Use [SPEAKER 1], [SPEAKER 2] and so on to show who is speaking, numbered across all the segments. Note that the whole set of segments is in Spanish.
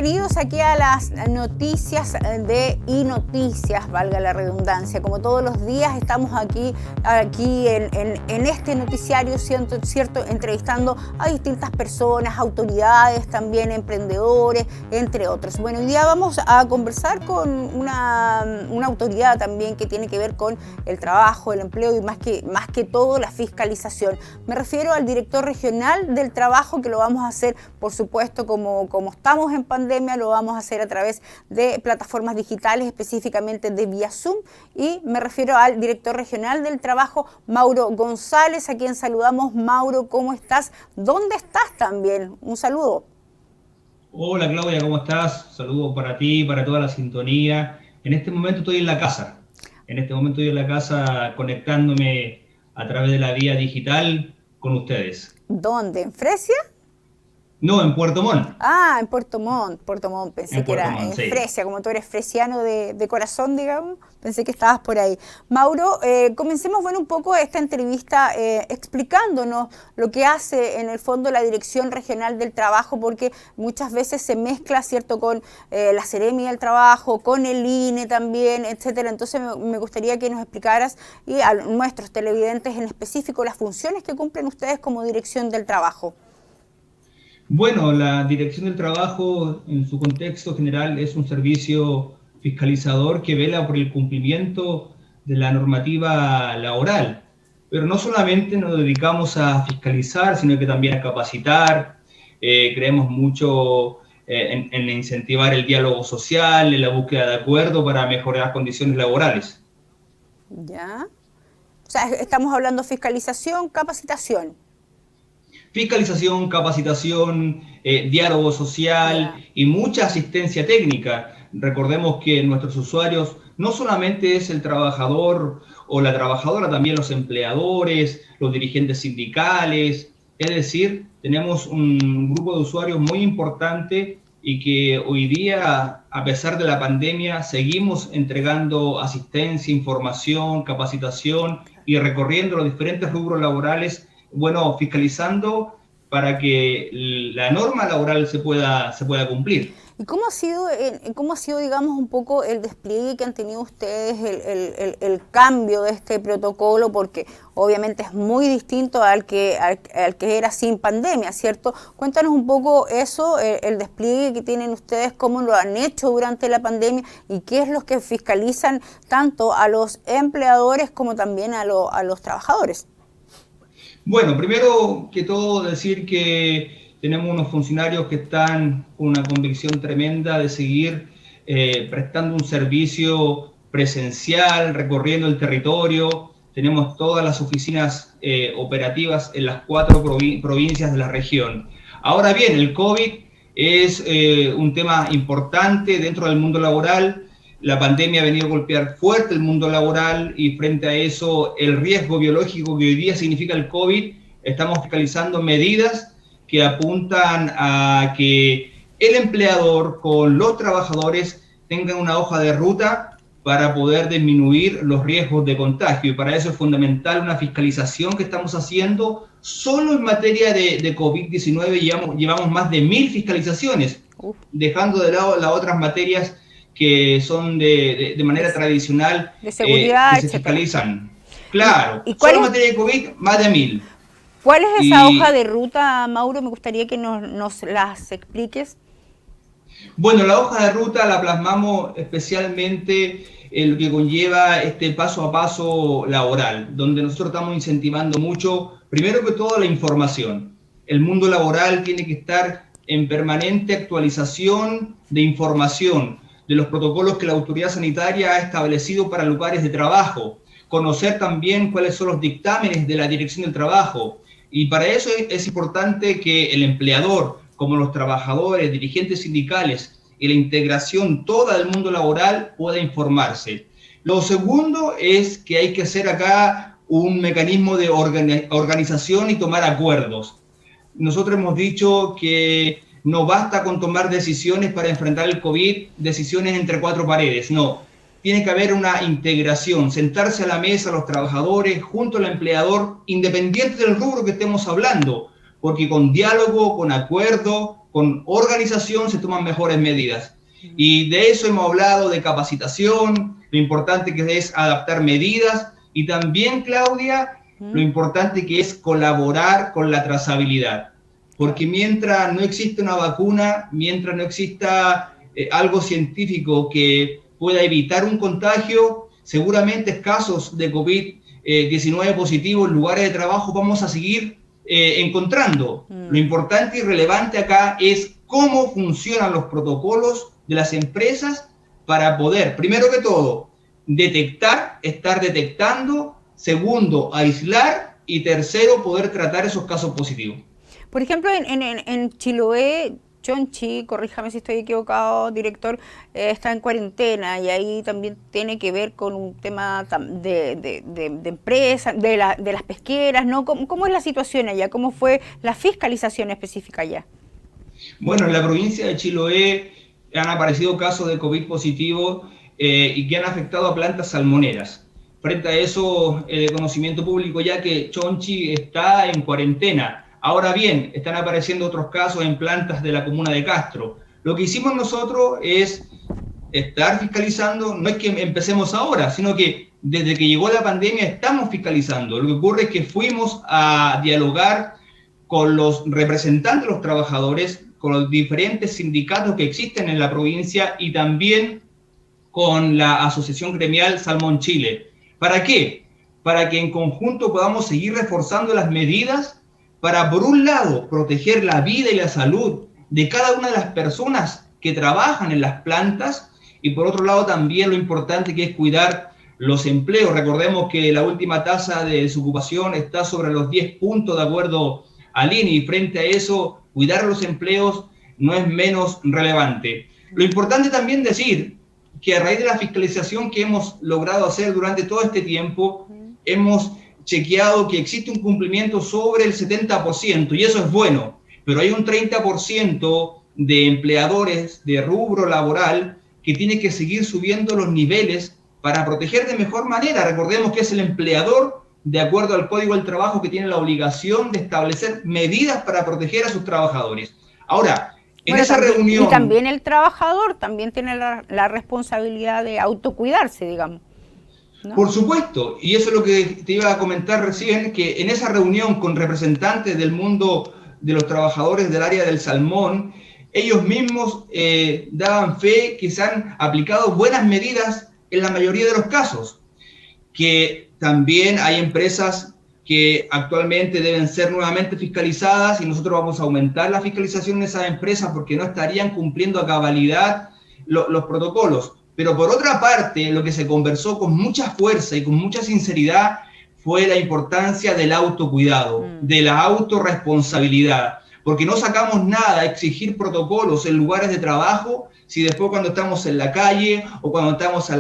[SPEAKER 1] bienvenidos aquí a las noticias de iNoticias, valga la redundancia. Como todos los días estamos aquí en este noticiario, ¿cierto? Entrevistando a distintas personas, autoridades, también emprendedores, entre otros. Bueno, hoy día vamos a conversar con una autoridad también que tiene que ver con el trabajo, el empleo y más que todo la fiscalización. Me refiero al director regional del trabajo, que lo vamos a hacer, por supuesto, como estamos en pandemia, lo vamos a hacer a través de plataformas digitales, específicamente de vía Zoom, y me refiero al director regional del trabajo, Mauro González, a quien saludamos. Mauro, ¿cómo estás? ¿Dónde estás también? Un saludo.
[SPEAKER 2] Hola Claudia, ¿cómo estás? Saludos para ti, para toda la sintonía. En este momento estoy en la casa. Conectándome a través de la vía digital con ustedes.
[SPEAKER 1] ¿Dónde? ¿En Fresia?
[SPEAKER 2] No, en Puerto Montt.
[SPEAKER 1] Ah, en Puerto Montt, pensé
[SPEAKER 2] En
[SPEAKER 1] que
[SPEAKER 2] Puerto
[SPEAKER 1] era
[SPEAKER 2] Montt,
[SPEAKER 1] en
[SPEAKER 2] sí.
[SPEAKER 1] Fresia, como tú eres fresiano de corazón, digamos, pensé que estabas por ahí. Mauro, comencemos un poco esta entrevista explicándonos lo que hace en el fondo la Dirección Regional del Trabajo, porque muchas veces se mezcla, ¿cierto?, con la Seremi del Trabajo, con el INE también, etcétera. Entonces me gustaría que nos explicaras, y a nuestros televidentes en específico, las funciones que cumplen ustedes como Dirección del Trabajo.
[SPEAKER 2] Bueno, la Dirección del Trabajo, en su contexto general, es un servicio fiscalizador que vela por el cumplimiento de la normativa laboral. Pero no solamente nos dedicamos a fiscalizar, sino que también a capacitar. Creemos mucho en incentivar el diálogo social, en la búsqueda de acuerdo para mejorar las condiciones laborales.
[SPEAKER 1] ¿Ya? O sea, estamos hablando fiscalización, capacitación.
[SPEAKER 2] Fiscalización, capacitación, diálogo social
[SPEAKER 1] Ya.
[SPEAKER 2] y mucha asistencia técnica. Recordemos que nuestros usuarios no solamente es el trabajador o la trabajadora, también los empleadores, los dirigentes sindicales. Es decir, tenemos un grupo de usuarios muy importante y que hoy día, a pesar de la pandemia, seguimos entregando asistencia, información, capacitación y recorriendo los diferentes rubros laborales, bueno, fiscalizando para que la norma laboral se pueda cumplir.
[SPEAKER 1] ¿Y cómo ha sido, digamos, un poco el despliegue que han tenido ustedes, el cambio de este protocolo? Porque obviamente es muy distinto al que era sin pandemia, ¿cierto? Cuéntanos un poco eso, el despliegue que tienen ustedes, cómo lo han hecho durante la pandemia y qué es lo que fiscalizan tanto a los empleadores como también a los trabajadores.
[SPEAKER 2] Bueno, primero que todo decir que tenemos unos funcionarios que están con una convicción tremenda de seguir prestando un servicio presencial, recorriendo el territorio. Tenemos todas las oficinas operativas en las 4 provincias de la región. Ahora bien, el COVID es un tema importante dentro del mundo laboral. La pandemia ha venido a golpear fuerte el mundo laboral y frente a eso el riesgo biológico que hoy día significa el COVID, estamos fiscalizando medidas que apuntan a que el empleador con los trabajadores tengan una hoja de ruta para poder disminuir los riesgos de contagio. Y para eso es fundamental una fiscalización que estamos haciendo. Solo en materia de COVID-19 llevamos más de 1000 fiscalizaciones, dejando de lado las otras materias que son de manera tradicional,
[SPEAKER 1] De seguridad,
[SPEAKER 2] que se
[SPEAKER 1] etcétera.
[SPEAKER 2] fiscalizan. Claro,
[SPEAKER 1] ¿Y
[SPEAKER 2] solo en materia de COVID, más de 1000.
[SPEAKER 1] cuál es esa hoja
[SPEAKER 2] Y
[SPEAKER 1] de ruta, Mauro? Me gustaría que nos las expliques.
[SPEAKER 2] bueno, la hoja de ruta la plasmamos especialmente en lo que conlleva este paso a paso laboral, donde nosotros estamos incentivando mucho, primero que todo, la información. El mundo laboral tiene que estar en permanente actualización de información, de los protocolos que la autoridad sanitaria ha establecido para lugares de trabajo, conocer también cuáles son los dictámenes de la Dirección del Trabajo. Y para eso es importante que el empleador, como los trabajadores, dirigentes sindicales y la integración toda del mundo laboral pueda informarse. Lo segundo es que hay que hacer acá un mecanismo de organización y tomar acuerdos. Nosotros hemos dicho que no basta con tomar decisiones para enfrentar el COVID, decisiones entre 4 paredes, no. Tiene que haber una integración, sentarse a la mesa los trabajadores junto al empleador, independiente del rubro que estemos hablando, porque con diálogo, con acuerdo, con organización se toman mejores medidas. Y de eso hemos hablado, de capacitación, lo importante que es adaptar medidas y también, Claudia, lo importante que es colaborar con la trazabilidad. Porque mientras no existe una vacuna, mientras no exista algo científico que pueda evitar un contagio, seguramente casos de COVID-19 positivos en lugares de trabajo vamos a seguir encontrando. Lo importante y relevante acá es cómo funcionan los protocolos de las empresas para poder, primero que todo, detectar, estar detectando, segundo, aislar y tercero, poder tratar esos casos positivos.
[SPEAKER 1] Por ejemplo, en Chiloé, Chonchi, corríjame si estoy equivocado, director, está en cuarentena y ahí también tiene que ver con un tema de empresas, de las pesqueras, ¿no? ¿Cómo es la situación allá? ¿Cómo fue la fiscalización específica allá?
[SPEAKER 2] Bueno, en la provincia de Chiloé han aparecido casos de COVID positivo y que han afectado a plantas salmoneras. Frente a eso, el conocimiento público ya que Chonchi está en cuarentena. Ahora bien, están apareciendo otros casos en plantas de la comuna de Castro. Lo que hicimos nosotros es estar fiscalizando, no es que empecemos ahora, sino que desde que llegó la pandemia estamos fiscalizando. Lo que ocurre es que fuimos a dialogar con los representantes de los trabajadores, con los diferentes sindicatos que existen en la provincia y también con la Asociación Gremial Salmón Chile. ¿Para qué? Para que en conjunto podamos seguir reforzando las medidas para, por un lado, proteger la vida y la salud de cada una de las personas que trabajan en las plantas y, por otro lado, también lo importante que es cuidar los empleos. Recordemos que la última tasa de desocupación está sobre los 10 puntos de acuerdo al INE y frente a eso, cuidar los empleos no es menos relevante. Lo importante también decir que a raíz de la fiscalización que hemos logrado hacer durante todo este tiempo, hemos chequeado que existe un cumplimiento sobre el 70%, y eso es bueno, pero hay un 30% de empleadores de rubro laboral que tiene que seguir subiendo los niveles para proteger de mejor manera. Recordemos que es el empleador, de acuerdo al Código del Trabajo, que tiene la obligación de establecer medidas para proteger a sus trabajadores. Ahora, en esa reunión...
[SPEAKER 1] Y también el trabajador también tiene la responsabilidad de autocuidarse, digamos, ¿no?
[SPEAKER 2] Por supuesto, y eso es lo que te iba a comentar recién, que en esa reunión con representantes del mundo de los trabajadores del área del salmón, ellos mismos daban fe que se han aplicado buenas medidas en la mayoría de los casos, que también hay empresas que actualmente deben ser nuevamente fiscalizadas y nosotros vamos a aumentar la fiscalización de esas empresas porque no estarían cumpliendo a cabalidad los protocolos. Pero por otra parte, lo que se conversó con mucha fuerza y con mucha sinceridad fue la importancia del autocuidado, de la autorresponsabilidad, porque no sacamos nada a exigir protocolos en lugares de trabajo si después cuando estamos en la calle o cuando estamos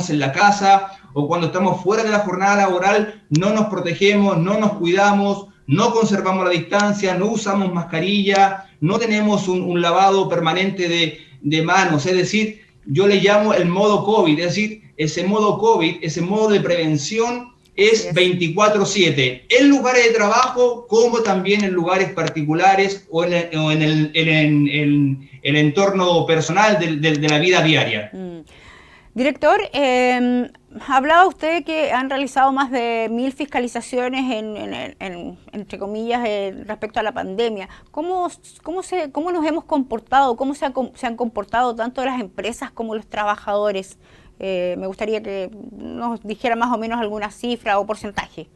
[SPEAKER 2] en la casa o cuando estamos fuera de la jornada laboral no nos protegemos, no nos cuidamos, no conservamos la distancia, no usamos mascarilla, no tenemos un lavado permanente de manos, es decir, yo le llamo el modo COVID, es decir, ese modo COVID, ese modo de prevención es 24/7, en lugares de trabajo como también en lugares particulares o en el entorno personal de la vida diaria.
[SPEAKER 1] Director, hablaba usted que han realizado más de 1000 fiscalizaciones entre comillas, respecto a la pandemia. ¿Cómo nos hemos comportado? ¿Cómo se han comportado tanto las empresas como los trabajadores? Me gustaría que nos dijera más o menos alguna cifra o porcentaje.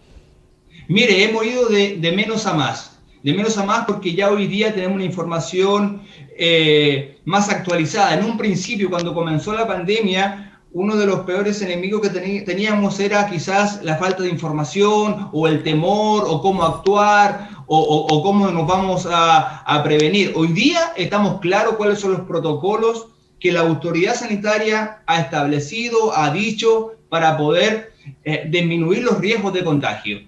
[SPEAKER 2] Mire, hemos ido de menos a más. De menos a más porque ya hoy día tenemos una información más actualizada. En un principio, cuando comenzó la pandemia, uno de los peores enemigos que teníamos era quizás la falta de información o el temor o cómo actuar o cómo nos vamos a prevenir. Hoy día estamos claros cuáles son los protocolos que la autoridad sanitaria ha establecido, ha dicho, para poder disminuir los riesgos de contagio.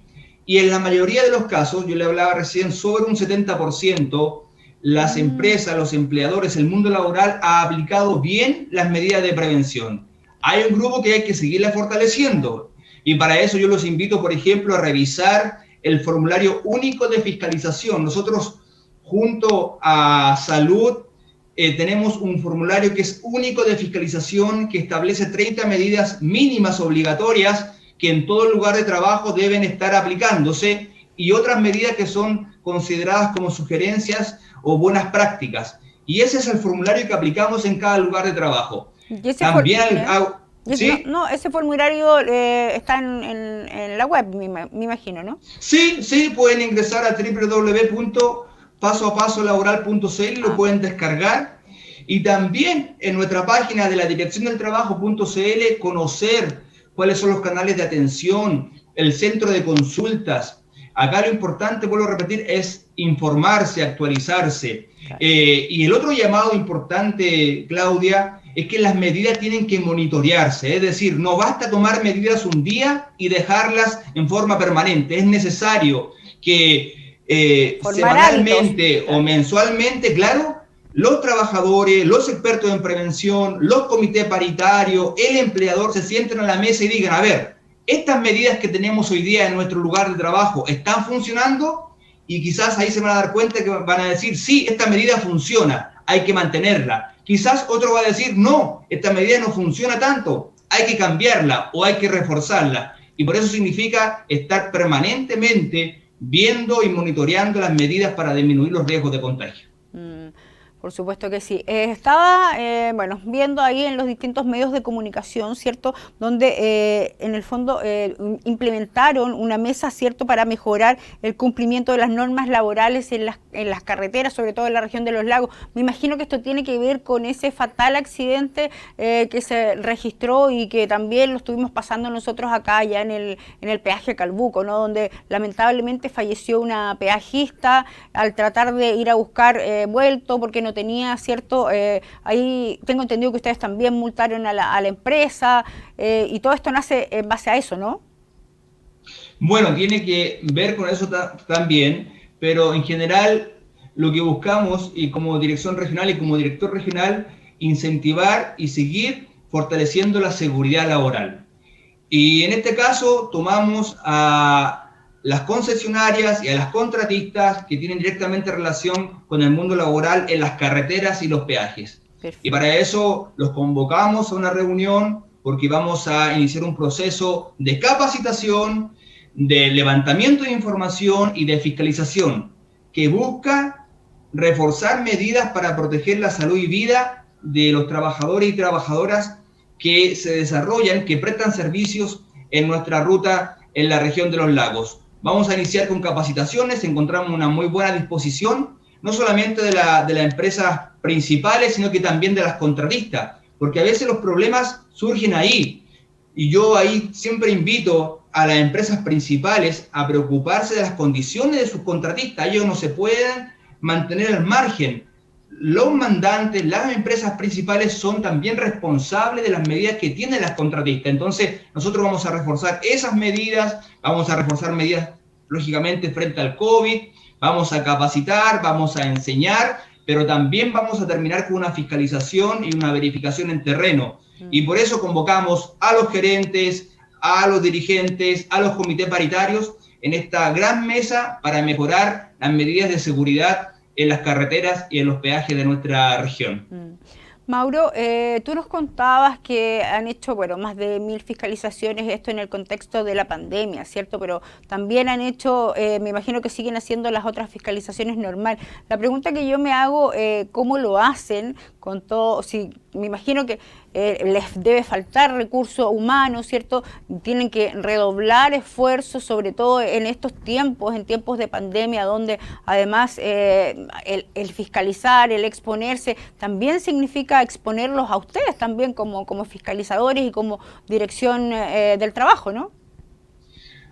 [SPEAKER 2] Y en la mayoría de los casos, yo le hablaba recién, sobre un 70%, las empresas, los empleadores, el mundo laboral ha aplicado bien las medidas de prevención. Hay un grupo que hay que seguirle fortaleciendo y para eso yo los invito, por ejemplo, a revisar el formulario único de fiscalización. Nosotros junto a salud, tenemos un formulario que es único de fiscalización que establece 30 medidas mínimas obligatorias que en todo lugar de trabajo deben estar aplicándose y otras medidas que son consideradas como sugerencias o buenas prácticas. Y ese es el formulario que aplicamos en cada lugar de trabajo.
[SPEAKER 1] ¿Y ese
[SPEAKER 2] También,
[SPEAKER 1] ¿sí? No, ese formulario está en la web, me imagino, ¿no?
[SPEAKER 2] Sí, pueden ingresar a www.pasoapasolaboral.cl, lo pueden descargar. Y también en nuestra página de la Dirección del Trabajo.cl conocer cuáles son los canales de atención, el centro de consultas. Acá lo importante, vuelvo a repetir, es informarse, actualizarse. Y el otro llamado importante, Claudia, es que las medidas tienen que monitorearse, es decir, no basta tomar medidas un día y dejarlas en forma permanente, es necesario que semanalmente o mensualmente, claro, los trabajadores, los expertos en prevención, los comités paritarios, el empleador se sienten a la mesa y digan, a ver, estas medidas que tenemos hoy día en nuestro lugar de trabajo están funcionando, y quizás ahí se van a dar cuenta que van a decir, sí, esta medida funciona, hay que mantenerla. Quizás otro va a decir, no, esta medida no funciona tanto, hay que cambiarla o hay que reforzarla. Y por eso significa estar permanentemente viendo y monitoreando las medidas para disminuir los riesgos de contagio.
[SPEAKER 1] Por supuesto que sí. Estaba, viendo ahí en los distintos medios de comunicación, ¿cierto?, donde en el fondo implementaron una mesa, ¿cierto?, para mejorar el cumplimiento de las normas laborales en las carreteras, sobre todo en la región de los lagos. Me imagino que esto tiene que ver con ese fatal accidente que se registró y que también lo estuvimos pasando nosotros acá ya en el peaje Calbuco, ¿no?, donde lamentablemente falleció una peajista al tratar de ir a buscar vuelto porque no tenía, ¿cierto? Ahí tengo entendido que ustedes también multaron a la empresa y todo esto nace en base a eso, ¿no?
[SPEAKER 2] Bueno, tiene que ver con eso también, pero en general lo que buscamos, y como dirección regional y como director regional, incentivar y seguir fortaleciendo la seguridad laboral. Y en este caso tomamos a las concesionarias y a las contratistas que tienen directamente relación con el mundo laboral en las carreteras y los peajes. Perfecto. Y para eso los convocamos a una reunión porque vamos a iniciar un proceso de capacitación, de levantamiento de información y de fiscalización que busca reforzar medidas para proteger la salud y vida de los trabajadores y trabajadoras que se desarrollan, que prestan servicios en nuestra ruta en la región de los lagos. Vamos a iniciar con capacitaciones, encontramos una muy buena disposición, no solamente de las empresas principales, sino que también de las contratistas, porque a veces los problemas surgen ahí. Y yo ahí siempre invito a las empresas principales a preocuparse de las condiciones de sus contratistas. Ellos no se pueden mantener al margen. Los mandantes, las empresas principales son también responsables de las medidas que tienen las contratistas. Entonces, nosotros vamos a reforzar esas medidas, vamos a reforzar medidas, lógicamente, frente al COVID, vamos a capacitar, vamos a enseñar, pero también vamos a terminar con una fiscalización y una verificación en terreno. Y por eso convocamos a los gerentes, a los dirigentes, a los comités paritarios en esta gran mesa para mejorar las medidas de seguridad en las carreteras y en los peajes de nuestra región.
[SPEAKER 1] Mauro, tú nos contabas que han hecho, más de 1000 fiscalizaciones, esto en el contexto de la pandemia, ¿cierto? Pero también han hecho, me imagino que siguen haciendo las otras fiscalizaciones normal. La pregunta que yo me hago, ¿cómo lo hacen con todo? Me imagino que les debe faltar recurso humano, ¿cierto? Tienen que redoblar esfuerzos, sobre todo en estos tiempos, en tiempos de pandemia, donde además el fiscalizar, el exponerse, también significa exponerlos a ustedes también como fiscalizadores y como dirección del trabajo, ¿no?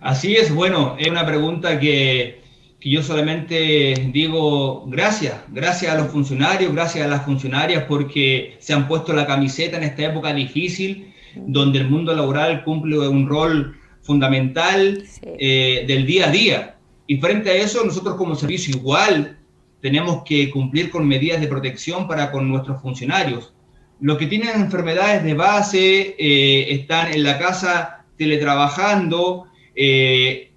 [SPEAKER 2] Así es, bueno, es una pregunta que yo solamente digo gracias a los funcionarios, gracias a las funcionarias porque se han puesto la camiseta en esta época difícil, donde el mundo laboral cumple un rol fundamental del día a día. Y frente a eso, nosotros como servicio igual tenemos que cumplir con medidas de protección para con nuestros funcionarios. Los que tienen enfermedades de base están en la casa teletrabajando,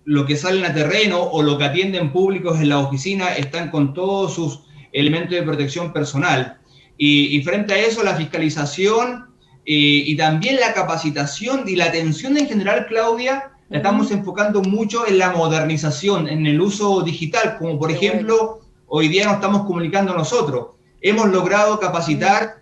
[SPEAKER 2] lo que salen a terreno o lo que atienden públicos en la oficina están con todos sus elementos de protección personal. Y frente a eso, la fiscalización y también la capacitación y la atención en general, Claudia, la estamos enfocando mucho en la modernización, en el uso digital, como por ejemplo, hoy día nos estamos comunicando nosotros. Hemos logrado capacitar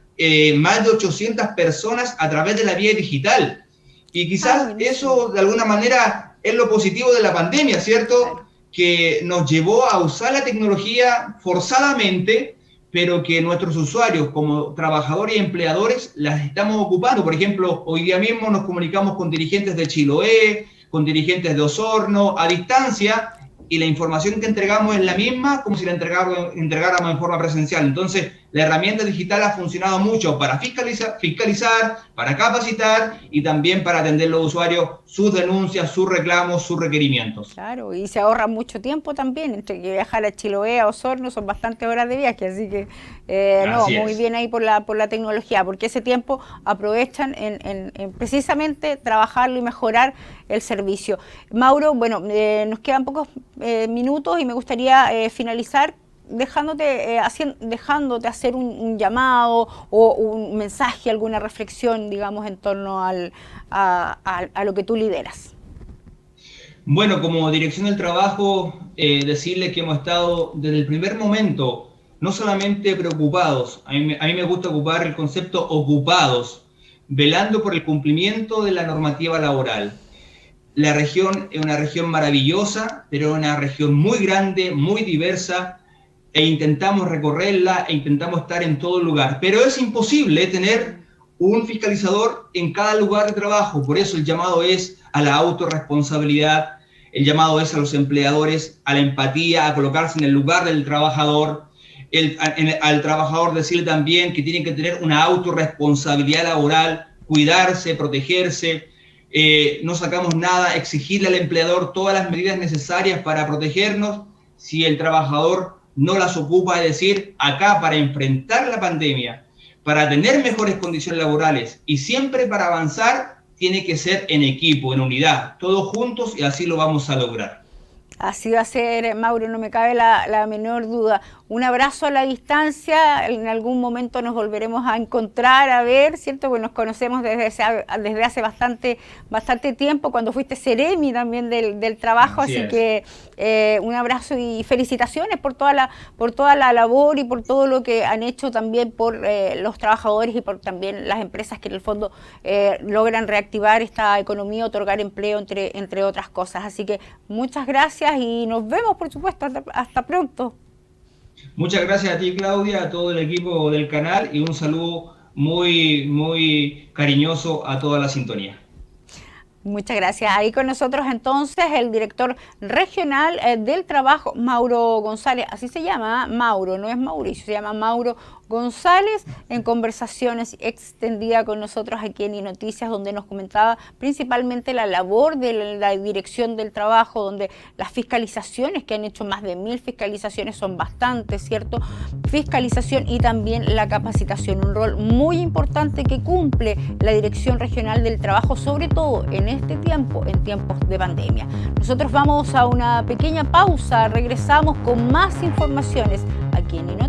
[SPEAKER 2] más de 800 personas a través de la vía digital. Y quizás eso, de alguna manera, es lo positivo de la pandemia, ¿cierto? Que nos llevó a usar la tecnología forzadamente, pero que nuestros usuarios, como trabajadores y empleadores, las estamos ocupando. Por ejemplo, hoy día mismo nos comunicamos con dirigentes de Chiloé, con dirigentes de Osorno, a distancia, y la información que entregamos es la misma como si la entregáramos en forma presencial. Entonces, la herramienta digital ha funcionado mucho para fiscalizar, para capacitar y también para atender a los usuarios sus denuncias, sus reclamos, sus requerimientos.
[SPEAKER 1] Claro, y se ahorra mucho tiempo también, entre que viajar a Chiloé, a Osorno, son bastantes horas de viaje, así que muy bien ahí por la tecnología, porque ese tiempo aprovechan en precisamente trabajarlo y mejorar el servicio. Mauro, bueno, nos quedan pocos minutos y me gustaría finalizar dejándote hacer un llamado o un mensaje, alguna reflexión, digamos, en torno a lo que tú lideras.
[SPEAKER 2] Bueno, como Dirección del Trabajo, decirles que hemos estado desde el primer momento no solamente preocupados, a mí me gusta ocupar el concepto ocupados, velando por el cumplimiento de la normativa laboral. La región es una región maravillosa, pero es una región muy grande, muy diversa, e intentamos recorrerla e intentamos estar en todo lugar. Pero es imposible tener un fiscalizador en cada lugar de trabajo, por eso el llamado es a la autorresponsabilidad, el llamado es a los empleadores, a la empatía, a colocarse en el lugar del trabajador, al trabajador decirle también que tiene que tener una autorresponsabilidad laboral, cuidarse, protegerse. No sacamos nada, exigirle al empleador todas las medidas necesarias para protegernos. Si el trabajador no las ocupa, es decir, acá para enfrentar la pandemia, para tener mejores condiciones laborales y siempre para avanzar, tiene que ser en equipo, en unidad, todos juntos, y así lo vamos a lograr.
[SPEAKER 1] Así va a ser, Mauro, no me cabe la menor duda. Un abrazo a la distancia, en algún momento nos volveremos a encontrar, a ver, ¿cierto? Pues nos conocemos desde hace bastante tiempo, cuando fuiste Seremi también del trabajo, así que un abrazo y felicitaciones por toda la labor y por todo lo que han hecho también por los trabajadores y por también las empresas que en el fondo logran reactivar esta economía, otorgar empleo, entre otras cosas. Así que muchas gracias y nos vemos, por supuesto, hasta pronto.
[SPEAKER 2] Muchas gracias a ti, Claudia, a todo el equipo del canal y un saludo muy, muy cariñoso a toda la sintonía.
[SPEAKER 1] Muchas gracias. Ahí con nosotros entonces el director regional del trabajo, Mauro González, así se llama, Mauro, no es Mauricio, se llama Mauro González, en conversaciones extendida con nosotros aquí en iNoticias, donde nos comentaba principalmente la labor de la Dirección del Trabajo, donde las fiscalizaciones, que han hecho más de 1000 fiscalizaciones, son bastantes, ¿cierto? Fiscalización y también la capacitación, un rol muy importante que cumple la Dirección Regional del Trabajo, sobre todo en este tiempo, en tiempos de pandemia. Nosotros vamos a una pequeña pausa, regresamos con más informaciones aquí en iNoticias.